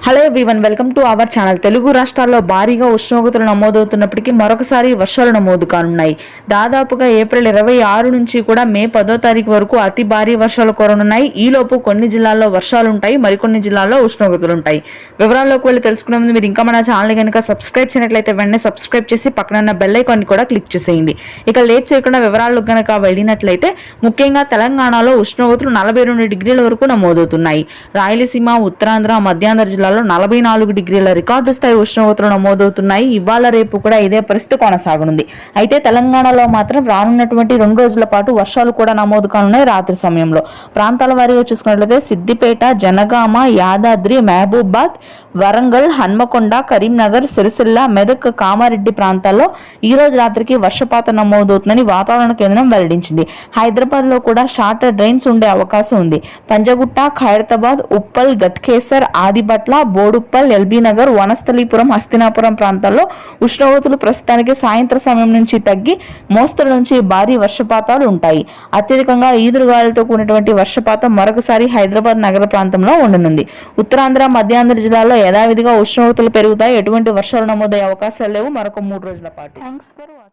Hello everyone, welcome to our channel. Telugu రాష్ట్రాల్లో భారీగా ఉష్ణోగ్రతలు నమోదవుతున్నప్పటికీ మరొకసారి వర్షాలు నమోదు కానున్నాయి. దాదాపుగా ఏప్రిల్ 26 నుంచి కూడా మే 10వ తారీఖు వరకు అతి భారీ వర్షాలు కురనున్నాయి. ఈలోపు కొన్ని జిల్లాల్లో వర్షాలు ఉంటాయి, మరికొన్ని జిల్లాల్లో ఉష్ణోగ్రతలు ఉంటాయి. వివరాల్లోకి వెళ్ళి తెలుసుకునే ముందు మీరు ఇంకా మన ఛానల్ కనుక సబ్స్క్రైబ్ చేయనట్లయితే వెంటనే సబ్స్క్రైబ్ చేసి పక్కన బెల్ ఐకాన్ కూడా క్లిక్ చేసేయండి. ఇక లేట్ చేయకుండా వివరాలకు కనుక వెళ్ళినట్లయితే ముఖ్యంగా తెలంగాణలో ఉష్ణోగ్రతలు 42 డిగ్రీల వరకు నమోదవుతున్నాయి. రాయలసీమ, ఉత్తరాంధ్ర, మధ్యాంధ్ర జిల్లాలో 44 డిగ్రీల రికార్డు స్థాయి ఉష్ణోగ్రతలు నమోదవుతున్నాయి. ఇవాళ రేపు కూడా ఇదే పరిస్థితి కొనసాగనుంది. అయితే తెలంగాణలో మాత్రం రానున్నటువంటి 2 రోజుల పాటు వర్షాలు కూడా నమోదు కానున్నాయి. రాత్రి సమయంలో ప్రాంతాల వారీగా చూసుకున్నట్లయితే సిద్దిపేట, జనగామ, యాదాద్రి, మహబూబాద్, వరంగల్, హన్మకొండ, కరీంనగర్, సిరిసిల్ల, మెదక్, కామారెడ్డి ప్రాంతాల్లో ఈ రోజు రాత్రికి వర్షపాతం నమోదవుతుందని వాతావరణ కేంద్రం వెల్లడించింది. హైదరాబాద్ లో కూడా షార్ట్ డ్రైన్స్ ఉండే అవకాశం ఉంది. పంజగుట్ట, ఖైరతాబాద్, ఉప్పల్, గట్కేసర్, ఆదిబట్ల, బోడుప్పల్, ఎల్బీ నగర్, వనస్థలీపురం, హస్తినాపురం ప్రాంతాల్లో ఉష్ణోగ్రతలు ప్రస్తుతానికి సాయంత్రం సమయం నుంచి తగ్గి మోస్తరు నుంచి భారీ వర్షపాతాలు ఉంటాయి. అత్యధికంగా ఈదురుగాలులతో కూడినటువంటి వర్షపాతం మరొకసారి హైదరాబాద్ నగర ప్రాంతంలో ఉండనుంది. ఉత్తరాంధ్ర, మధ్యాంధ్ర జిల్లాలో యథావిధిగా ఉష్ణోగ్రతలు పెరుగుతాయి. ఎటువంటి వర్షాలు నమోదయ్యే అవకాశాలు లేవు మరొక 3 రోజుల పాటు. Thanks for watching.